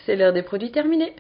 c'est l'heure des produits terminés.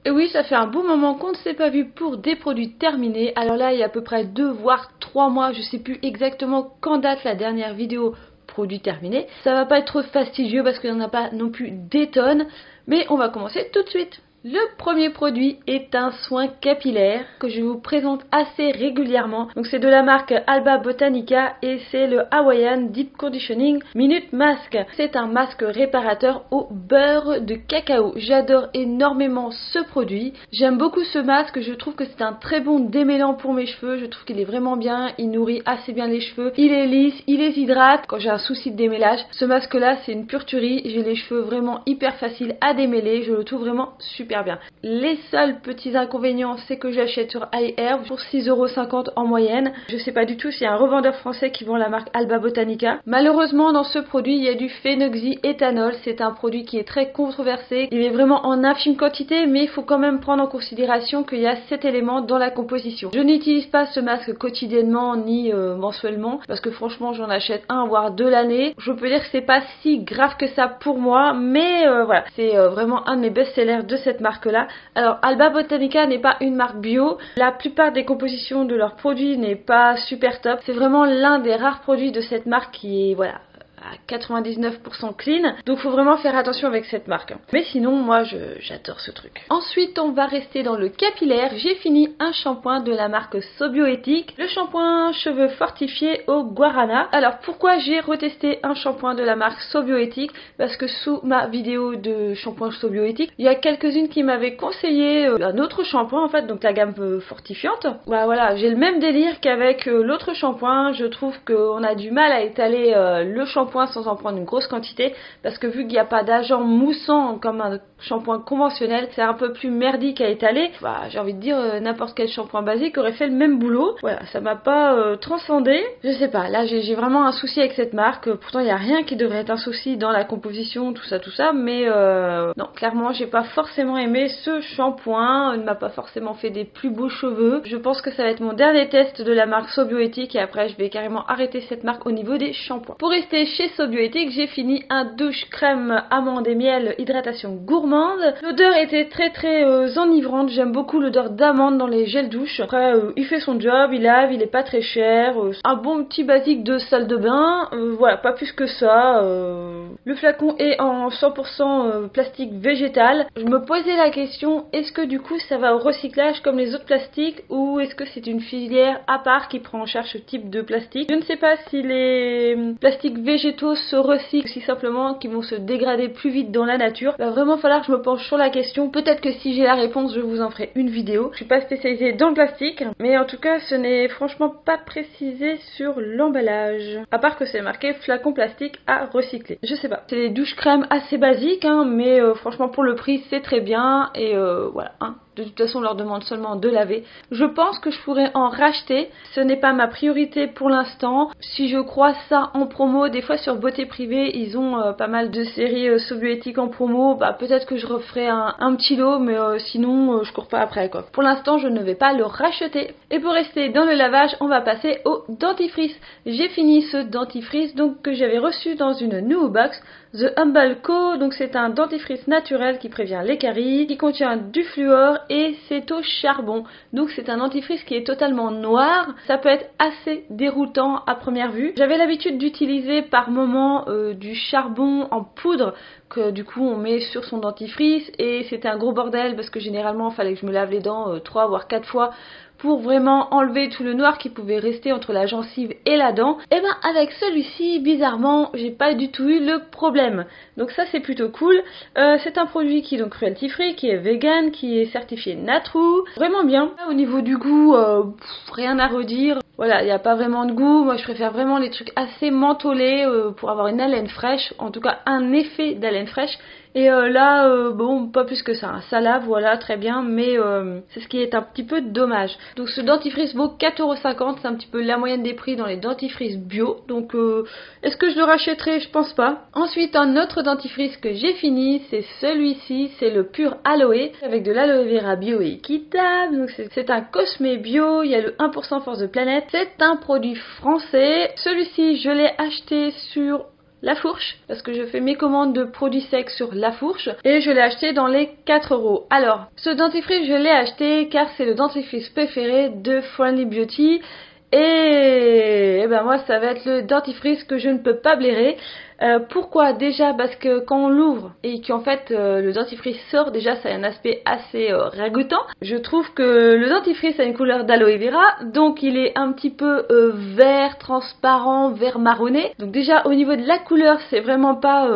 Et oui, ça fait un bon moment qu'on ne s'est pas vu pour des produits terminés. Alors là, il y a à peu près 2 voire 3 mois, je sais plus exactement quand date la dernière vidéo produits terminés. Ça va pas être trop fastidieux parce qu'il n'y en a pas non plus des tonnes, mais on va commencer tout de suite. Le premier produit est un soin capillaire que je vous présente assez régulièrement. Donc c'est de la marque Alba Botanica et c'est le Hawaiian Deep Conditioning Minute Mask. C'est un masque réparateur au beurre de cacao. J'adore énormément ce produit. J'aime beaucoup ce masque, je trouve que c'est un très bon démêlant pour mes cheveux. Je trouve qu'il est vraiment bien, il nourrit assez bien les cheveux. Il est lisse, il les hydrate. Quand j'ai un souci de démêlage, ce masque là c'est une pure tuerie. J'ai les cheveux vraiment hyper faciles à démêler. Je le trouve vraiment super bien. Les seuls petits inconvénients, c'est que j'achète sur iHerb pour 6,50 € en moyenne. Je sais pas du tout s'il y a un revendeur français qui vend la marque Alba Botanica. Malheureusement, dans ce produit, il y a du phénoxyéthanol. C'est un produit qui est très controversé. Il est vraiment en infime quantité, mais il faut quand même prendre en considération qu'il y a cet élément dans la composition. Je n'utilise pas ce masque quotidiennement ni mensuellement, parce que franchement, j'en achète un voire 2 l'année. Je peux dire que c'est pas si grave que ça pour moi, mais voilà, c'est vraiment un de mes best-sellers de cette marque-là. Alors Alba Botanica n'est pas une marque bio, la plupart des compositions de leurs produits n'est pas super top, c'est vraiment l'un des rares produits de cette marque qui est voilà à 99% clean, donc faut vraiment faire attention avec cette marque. Mais sinon moi j'adore ce truc. Ensuite on va rester dans le capillaire. J'ai fini un shampoing de la marque Sobioéthique, le shampoing cheveux fortifié au guarana. Alors pourquoi j'ai retesté un shampoing de la marque Sobioéthique? Parce que sous ma vidéo de shampoing Sobioéthique, il y a quelques-unes qui m'avaient conseillé un autre shampoing en fait, donc la gamme fortifiante. Bah voilà, j'ai le même délire qu'avec l'autre shampoing. Je trouve qu'on a du mal à étaler le shampoing sans en prendre une grosse quantité, parce que vu qu'il n'y a pas d'agent moussant comme un shampoing conventionnel, c'est un peu plus merdique à étaler. Bah, j'ai envie de dire n'importe quel shampoing basique aurait fait le même boulot. Voilà, ça m'a pas transcendé. Je sais pas, là j'ai vraiment un souci avec cette marque. Pourtant il n'y a rien qui devrait être un souci dans la composition, tout ça, mais non, clairement j'ai pas forcément aimé ce shampoing. Il ne m'a pas forcément fait des plus beaux cheveux. Je pense que ça va être mon dernier test de la marque Sobioéthique et après je vais carrément arrêter cette marque au niveau des shampoings. Pour rester chez Sobioéthique, j'ai fini un douche crème amande et miel hydratation gourmande. L'odeur était très enivrante. J'aime beaucoup l'odeur d'amande dans les gels douche. Après il fait son job, il lave, il est pas très cher. Un bon petit basique de salle de bain. Voilà, pas plus que ça. Le flacon est en 100% plastique végétal. Je me posais la question, est-ce que du coup ça va au recyclage comme les autres plastiques ou est-ce que c'est une filière à part qui prend en charge ce type de plastique? Je ne sais pas si les plastiques végétaux se recyclent, si simplement qu'ils vont se dégrader plus vite dans la nature. Il va vraiment falloir que je me penche sur la question. Peut-être que si j'ai la réponse, je vous en ferai une vidéo. Je suis pas spécialisée dans le plastique, mais en tout cas, ce n'est franchement pas précisé sur l'emballage. À part que c'est marqué flacon plastique à recycler. Je sais pas. C'est des douches crème assez basiques, hein, mais franchement pour le prix, c'est très bien. Et voilà, hein. De toute façon, on leur demande seulement de laver. Je pense que je pourrais en racheter. Ce n'est pas ma priorité pour l'instant. Si je croise ça en promo, des fois sur Beauté Privée, ils ont pas mal de séries Sobioéthiques en promo. Bah, peut-être que je referai un petit lot, mais sinon, je cours pas après, quoi. Pour l'instant, je ne vais pas le racheter. Et pour rester dans le lavage, on va passer au dentifrice. J'ai fini ce dentifrice donc que j'avais reçu dans une new box. The Humble Co. Donc c'est un dentifrice naturel qui prévient les caries, qui contient du fluor et c'est au charbon. Donc c'est un dentifrice qui est totalement noir. Ça peut être assez déroutant à première vue. J'avais l'habitude d'utiliser par moment du charbon en poudre que du coup on met sur son dentifrice et c'était un gros bordel parce que généralement il fallait que je me lave les dents 3 voire 4 fois pour vraiment enlever tout le noir qui pouvait rester entre la gencive et la dent. Et ben avec celui-ci, bizarrement, j'ai pas du tout eu le problème. Donc ça c'est plutôt cool. C'est un produit qui est donc cruelty free, qui est vegan, qui est certifié Natrue. Vraiment bien. Au niveau du goût, rien à redire. Voilà, il n'y a pas vraiment de goût. Moi je préfère vraiment les trucs assez mentholés pour avoir une haleine fraîche, en tout cas un effet d'haleine fraîche. Et là, bon, pas plus que ça. Ça lave, voilà, très bien, mais c'est ce qui est un petit peu dommage. Donc ce dentifrice vaut 4,50 €, c'est un petit peu la moyenne des prix dans les dentifrices bio. Donc est-ce que je le rachèterai? Je pense pas. Ensuite, un autre dentifrice que j'ai fini, c'est celui-ci, c'est le pur aloe, avec de l'aloe vera bio et équitable. Donc c'est un cosmé bio, il y a le 1% force de planète. C'est un produit français. Celui-ci, je l'ai acheté sur La Fourche, parce que je fais mes commandes de produits secs sur La Fourche et je l'ai acheté dans les 4 euros. Alors, ce dentifrice, je l'ai acheté car c'est le dentifrice préféré de Friendly Beauty. Et ben moi ça va être le dentifrice que je ne peux pas blairer. Pourquoi? Déjà parce que quand on l'ouvre et qu'en fait le dentifrice sort, déjà ça a un aspect assez ragoûtant. Je trouve que le dentifrice a une couleur d'aloe vera, donc il est un petit peu vert, transparent, vert marronné. Donc déjà au niveau de la couleur c'est vraiment pas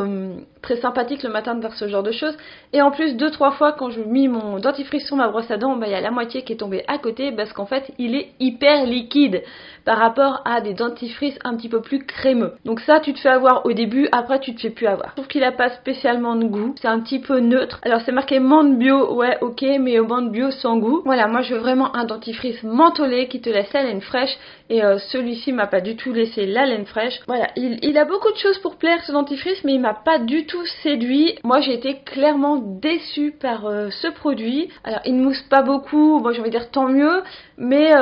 très sympathique le matin de faire ce genre de choses. Et en plus 2-3 fois quand je mis mon dentifrice sur ma brosse à dents, il y a la moitié qui est tombée à côté parce qu'en fait il est hyper liquide par rapport à des dentifrices un petit peu plus crémeux. Donc ça tu te fais avoir au début, après tu te fais plus avoir. Je trouve qu'il a pas spécialement de goût, c'est un petit peu neutre. Alors c'est marqué menthe bio, ouais ok, mais menthe bio sans goût. Voilà, moi je veux vraiment un dentifrice mentholé qui te laisse la laine fraîche et celui-ci m'a pas du tout laissé la laine fraîche. Voilà, il a beaucoup de choses pour plaire ce dentifrice, mais il m'a pas du tout séduit. Moi j'ai été clairement déçue par ce produit. Alors il ne mousse pas beaucoup, moi j'ai envie de dire tant mieux, mais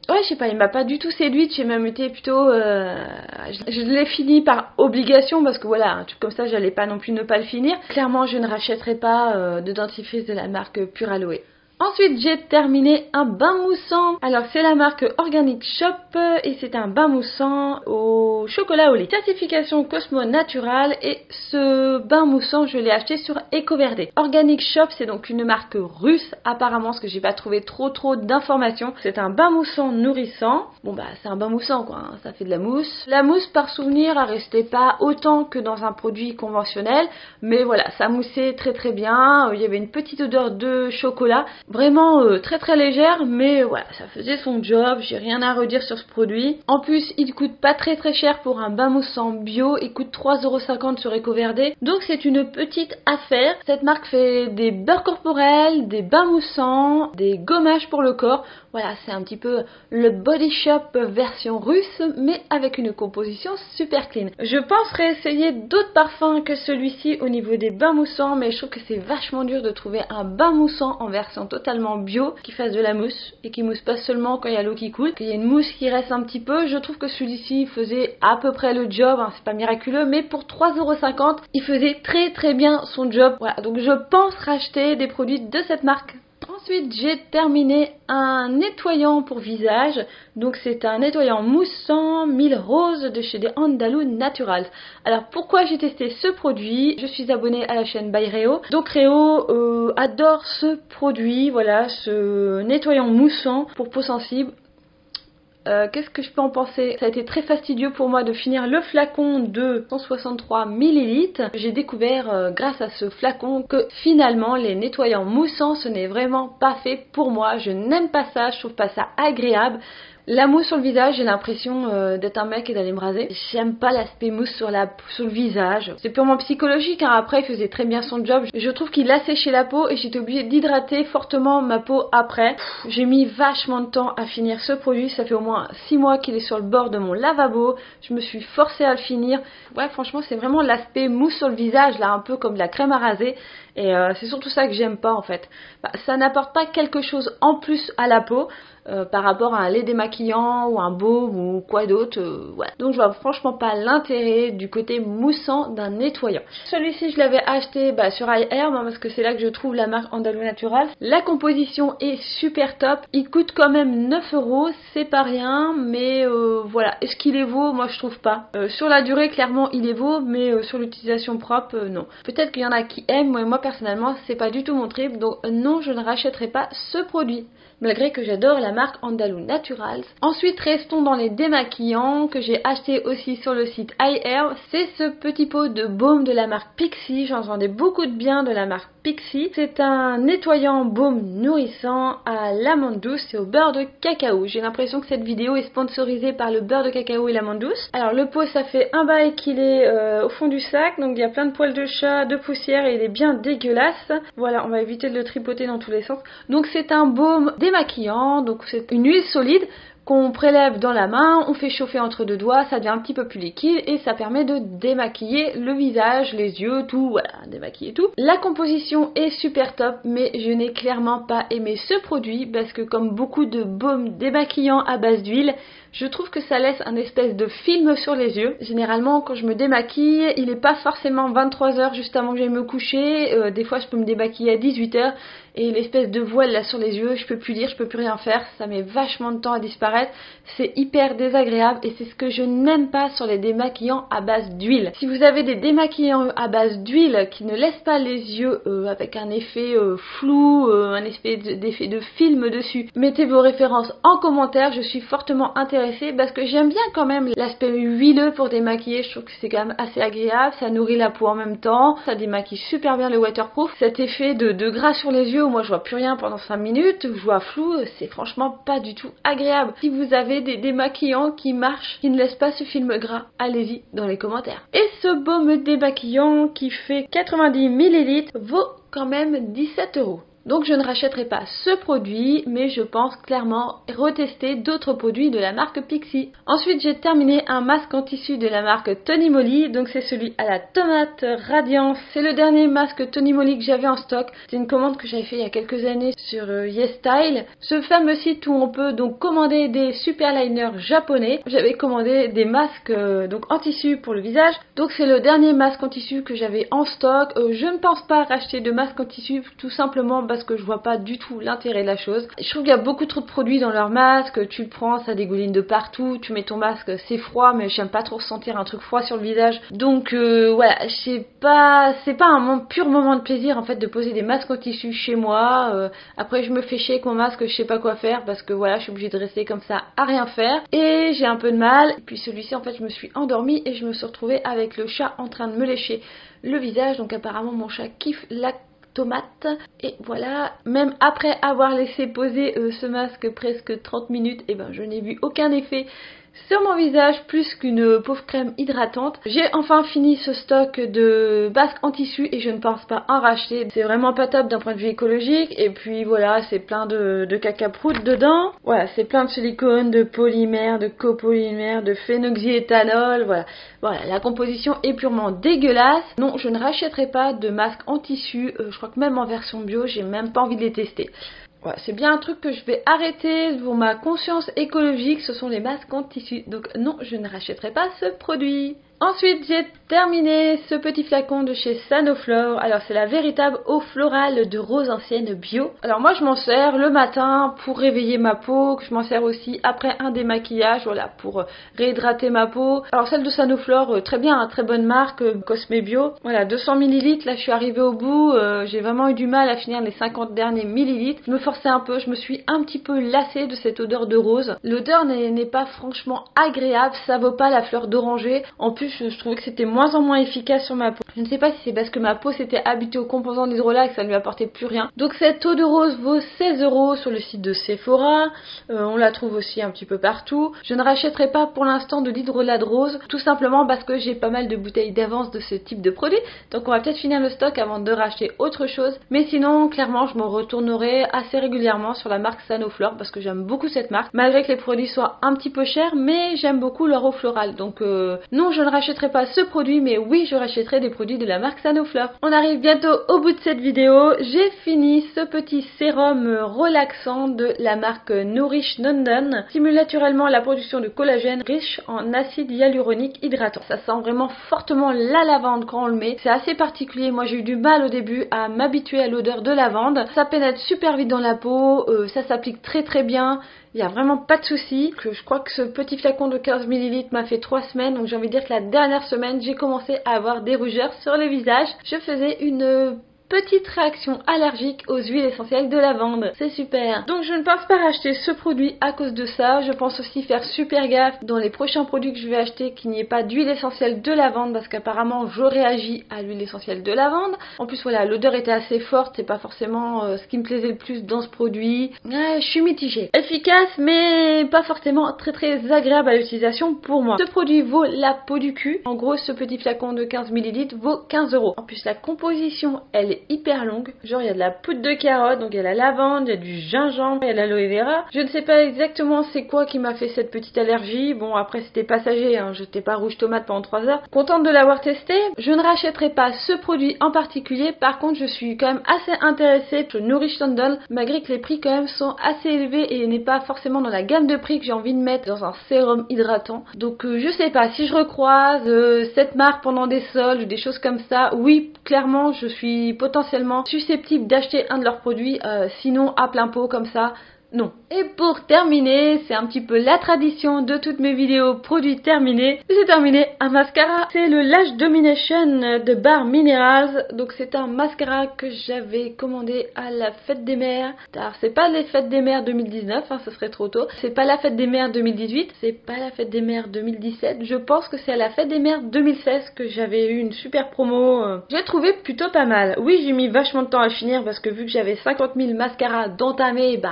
ouais, je sais pas, il m'a pas du tout séduite, j'ai même été plutôt... je l'ai fini par obligation parce que voilà, un truc comme ça, j'allais pas non plus ne pas le finir. Clairement, je ne rachèterai pas de dentifrice de la marque Pure Aloe. Ensuite, j'ai terminé un bain moussant. Alors, c'est la marque Organic Shop et c'est un bain moussant au chocolat au lait. Certification Cosmo Natural et ce bain moussant, je l'ai acheté sur EcoVerde. Organic Shop, c'est donc une marque russe apparemment, parce que j'ai pas trouvé trop d'informations. C'est un bain moussant nourrissant. Bon bah, c'est un bain moussant quoi, hein. Ça fait de la mousse. La mousse par souvenir, elle restait pas autant que dans un produit conventionnel, mais voilà, ça moussait très bien. Il y avait une petite odeur de chocolat. Vraiment très légère, mais voilà, ça faisait son job, j'ai rien à redire sur ce produit. En plus, il coûte pas très cher pour un bain moussant bio, il coûte 3,50€ sur EcoVerde, donc c'est une petite affaire. Cette marque fait des beurres corporels, des bains moussants, des gommages pour le corps. Voilà, c'est un petit peu le Body Shop version russe, mais avec une composition super clean. Je penserais essayer d'autres parfums que celui-ci au niveau des bains moussants, mais je trouve que c'est vachement dur de trouver un bain moussant en version totalement bio, qui fasse de la mousse, et qui mousse pas seulement quand il y a l'eau qui coule, qu'il y a une mousse qui reste un petit peu. Je trouve que celui-ci faisait à peu près le job, hein, c'est pas miraculeux, mais pour 3,50€, il faisait très bien son job. Voilà, donc je pense racheter des produits de cette marque. Ensuite, j'ai terminé un nettoyant pour visage. Donc, c'est un nettoyant moussant 1000 roses de chez des Andalou Naturals. Alors, pourquoi j'ai testé ce produit? Je suis abonnée à la chaîne by Réo. Donc, Réo adore ce produit. Voilà, ce nettoyant moussant pour peau sensible. Qu'est-ce que je peux en penser? Ça a été très fastidieux pour moi de finir le flacon de 163 ml. J'ai découvert grâce à ce flacon que finalement les nettoyants moussants ce n'est vraiment pas fait pour moi. Je n'aime pas ça, je trouve pas ça agréable. La mousse sur le visage, j'ai l'impression d'être un mec et d'aller me raser. J'aime pas l'aspect mousse sur le visage. C'est purement psychologique, hein. Après il faisait très bien son job. Je trouve qu'il asséchait la peau et j'étais obligée d'hydrater fortement ma peau après. J'ai mis vachement de temps à finir ce produit. Ça fait au moins 6 mois qu'il est sur le bord de mon lavabo. Je me suis forcée à le finir. Ouais, franchement c'est vraiment l'aspect mousse sur le visage, là un peu comme de la crème à raser. Et c'est surtout ça que j'aime pas en fait. Ça n'apporte pas quelque chose en plus à la peau. Par rapport à un lait démaquillant ou un baume ou quoi d'autre, voilà. Donc je vois franchement pas l'intérêt du côté moussant d'un nettoyant. Celui-ci je l'avais acheté sur iHerb parce que c'est là que je trouve la marque Andalou Natural. La composition est super top, il coûte quand même 9€, c'est pas rien, mais voilà, est-ce qu'il les vaut? Moi je trouve pas. Sur la durée clairement il les vaut, mais sur l'utilisation propre non. Peut-être qu'il y en a qui aiment, mais moi personnellement c'est pas du tout mon trip, donc non, je ne rachèterai pas ce produit, malgré que j'adore la marque Andalou Naturals. Ensuite, restons dans les démaquillants que j'ai acheté aussi sur le site iHerb. C'est ce petit pot de baume de la marque Pixi. J'entendais beaucoup de bien de la marque Pixi. C'est un nettoyant baume nourrissant à l'amande douce et au beurre de cacao. J'ai l'impression que cette vidéo est sponsorisée par le beurre de cacao et l'amande douce. Alors le pot, ça fait un bail qu'il est au fond du sac, donc il y a plein de poils de chat, de poussière et il est bien dégueulasse. Voilà, on va éviter de le tripoter dans tous les sens. Donc c'est un baume démaquillant, donc c'est une huile solide qu'on prélève dans la main, on fait chauffer entre deux doigts, ça devient un petit peu plus liquide et ça permet de démaquiller le visage, les yeux, tout, voilà, démaquiller tout. La composition est super top, mais je n'ai clairement pas aimé ce produit parce que comme beaucoup de baumes démaquillants à base d'huile, Je trouve que ça laisse un espèce de film sur les yeux. Généralement quand je me démaquille, il n'est pas forcément 23h juste avant que j'aille me coucher. Des fois je peux me démaquiller à 18h et l'espèce de voile là sur les yeux, je peux plus lire, je peux plus rien faire, ça met vachement de temps à disparaître. C'est hyper désagréable et c'est ce que je n'aime pas sur les démaquillants à base d'huile. Si vous avez des démaquillants à base d'huile qui ne laissent pas les yeux avec un effet flou, un effet d'effet de film dessus, mettez vos références en commentaire, je suis fortement intéressée parce que j'aime bien quand même l'aspect huileux pour démaquiller, je trouve que c'est quand même assez agréable, ça nourrit la peau en même temps, ça démaquille super bien le waterproof. Cet effet de gras sur les yeux où moi je vois plus rien pendant 5 minutes, où je vois flou, c'est franchement pas du tout agréable. Si vous avez des démaquillants qui marchent, qui ne laissent pas ce film gras, allez-y dans les commentaires. Et ce baume démaquillant qui fait 90 ml vaut quand même 17 €. Donc je ne rachèterai pas ce produit, mais je pense clairement retester d'autres produits de la marque Pixi. Ensuite j'ai terminé un masque en tissu de la marque Tony Moly, donc c'est celui à la tomate radiance. C'est le dernier masque Tony Moly que j'avais en stock. C'est une commande que j'avais fait il y a quelques années sur YesStyle, ce fameux site où on peut donc commander des super liners japonais. J'avais commandé des masques donc en tissu pour le visage, donc c'est le dernier masque en tissu que j'avais en stock. Je ne pense pas racheter de masque en tissu tout simplement parce que je vois pas du tout l'intérêt de la chose. Je trouve qu'il y a beaucoup trop de produits dans leur masque, tu le prends, ça dégouline de partout, tu mets ton masque, c'est froid, mais j'aime pas trop ressentir un truc froid sur le visage. Donc voilà, c'est pas un pur moment de plaisir en fait de poser des masques en tissu chez moi. Après je me fais chier avec mon masque, je sais pas quoi faire parce que voilà, je suis obligée de rester comme ça à rien faire et j'ai un peu de mal. Et puis celui-ci en fait je me suis endormie et je me suis retrouvée avec le chat en train de me lécher le visage, donc apparemment mon chat kiffe la tomate. Et voilà, même après avoir laissé poser ce masque presque 30 minutes, et ben je n'ai vu aucun effet sur mon visage plus qu'une pauvre crème hydratante. J'ai enfin fini ce stock de masques en tissu et je ne pense pas en racheter. C'est vraiment pas top d'un point de vue écologique. Et puis voilà, c'est plein de caca prout dedans. Voilà, c'est plein de silicone, de polymère, de copolymère, de phénoxyéthanol. Voilà, la composition est purement dégueulasse. Non, je ne rachèterai pas de masques en tissu. Je crois que même en version bio, j'ai même pas envie de les tester. Voilà, c'est bien un truc que je vais arrêter pour ma conscience écologique, ce sont les masques en tissu. Donc non, je ne rachèterai pas ce produit. Ensuite, j'ai terminé ce petit flacon de chez Sanoflore. Alors, c'est la véritable eau florale de rose ancienne bio. Alors, moi, je m'en sers le matin pour réveiller ma peau. Je m'en sers aussi après un démaquillage, voilà, pour réhydrater ma peau. Alors, celle de Sanoflore, très bien, hein, très bonne marque, Cosme Bio. Voilà, 200 ml. Là, je suis arrivée au bout. J'ai vraiment eu du mal à finir les 50 derniers millilitres. Je me forçais un peu. Je me suis un petit peu lassée de cette odeur de rose. L'odeur n'est pas franchement agréable. Ça vaut pas la fleur d'oranger. En plus, je trouvais que c'était moins en moins efficace sur ma peau. Je ne sais pas si c'est parce que ma peau s'était habituée aux composants d'hydrolat et que ça ne lui apportait plus rien. Donc cette eau de rose vaut 16 € sur le site de Sephora. On la trouve aussi un petit peu partout. Je ne rachèterai pas pour l'instant de l'hydrolat de rose, tout simplement parce que j'ai pas mal de bouteilles d'avance de ce type de produit. Donc on va peut-être finir le stock avant de racheter autre chose. Mais sinon, clairement, je m'en retournerai assez régulièrement sur la marque Sanoflore parce que j'aime beaucoup cette marque. Malgré que les produits soient un petit peu chers, mais j'aime beaucoup leur eau florale. Donc non, je ne rachèterai pas ce produit, mais oui, je rachèterai des produits de la marque Sanoflore. On arrive bientôt au bout de cette vidéo. J'ai fini ce petit sérum relaxant de la marque Nourish London. Stimule naturellement la production de collagène riche en acide hyaluronique hydratant. Ça sent vraiment fortement la lavande quand on le met. C'est assez particulier. Moi, j'ai eu du mal au début à m'habituer à l'odeur de lavande. Ça pénètre super vite dans la peau. Ça s'applique très très bien. Il n'y a vraiment pas de souci. Je crois que ce petit flacon de 15 ml m'a fait 3 semaines. Donc j'ai envie de dire que la dernière semaine, j'ai commencé à avoir des rougeurs sur le visage. Je faisais une petite réaction allergique aux huiles essentielles de lavande. C'est super. Donc je ne pense pas racheter ce produit à cause de ça. Je pense aussi faire super gaffe dans les prochains produits que je vais acheter qu'il n'y ait pas d'huile essentielle de lavande parce qu'apparemment je réagis à l'huile essentielle de lavande. En plus voilà, l'odeur était assez forte. C'est pas forcément ce qui me plaisait le plus dans ce produit. Je suis mitigée. Efficace mais pas forcément très très agréable à l'utilisation pour moi. Ce produit vaut la peau du cul. En gros ce petit flacon de 15 ml vaut 15 €. En plus la composition elle est est hyper longue. Genre il y a de la poudre de carotte, donc il y a la lavande, il y a du gingembre, il y a l'aloe vera. Je ne sais pas exactement c'est quoi qui m'a fait cette petite allergie. Bon après c'était passager, hein. J'étais pas rouge tomate pendant 3 heures. Contente de l'avoir testé. Je ne rachèterai pas ce produit en particulier. Par contre je suis quand même assez intéressée sur Nourish Sandal, malgré que les prix quand même sont assez élevés et n'est pas forcément dans la gamme de prix que j'ai envie de mettre dans un sérum hydratant. Donc je sais pas, si je recroise cette marque pendant des soldes ou des choses comme ça, oui clairement je suis potentiellement susceptible d'acheter un de leurs produits, sinon à plein pot comme ça, non. Et pour terminer, c'est un petit peu la tradition de toutes mes vidéos produits terminés. J'ai terminé un mascara. C'est le Lash Domination de Bare Minerals. Donc c'est un mascara que j'avais commandé à la fête des mères. Alors c'est pas les fêtes des mères 2019, hein, ce serait trop tôt. C'est pas la fête des mères 2018, c'est pas la fête des mères 2017. Je pense que c'est à la fête des mères 2016 que j'avais eu une super promo. J'ai trouvé plutôt pas mal. Oui, j'ai mis vachement de temps à finir parce que vu que j'avais 50 000 mascaras d'entamer, bah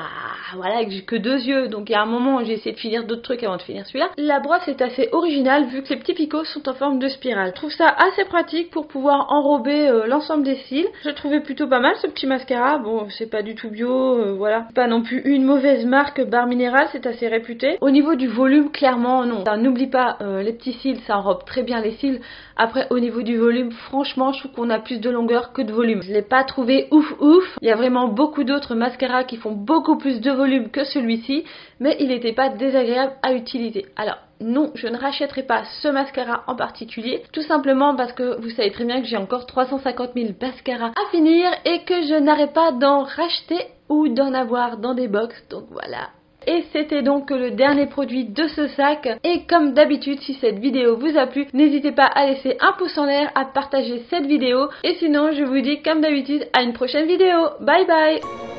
voilà, que j'ai que 2 yeux, donc il y a un moment où j'ai essayé de finir d'autres trucs avant de finir celui-là. La brosse est assez originale vu que les petits picots sont en forme de spirale. Je trouve ça assez pratique pour pouvoir enrober l'ensemble des cils. Je trouvais plutôt pas mal ce petit mascara. Bon, c'est pas du tout bio, voilà. Pas non plus une mauvaise marque, Bare Minerals, c'est assez réputé. Au niveau du volume, clairement non. N'oublie pas, les petits cils, ça enrobe très bien les cils. Après, au niveau du volume, franchement, je trouve qu'on a plus de longueur que de volume. Je l'ai pas trouvé ouf. Il y a vraiment beaucoup d'autres mascaras qui font beaucoup plus de volume que celui-ci, mais il n'était pas désagréable à utiliser. Alors non, je ne rachèterai pas ce mascara en particulier, tout simplement parce que vous savez très bien que j'ai encore 350 000 mascaras à finir et que je n'arrête pas d'en racheter ou d'en avoir dans des box, donc voilà. Et c'était donc le dernier produit de ce sac. Et comme d'habitude, si cette vidéo vous a plu, n'hésitez pas à laisser un pouce en l'air, à partager cette vidéo. Et sinon, je vous dis comme d'habitude à une prochaine vidéo. Bye bye!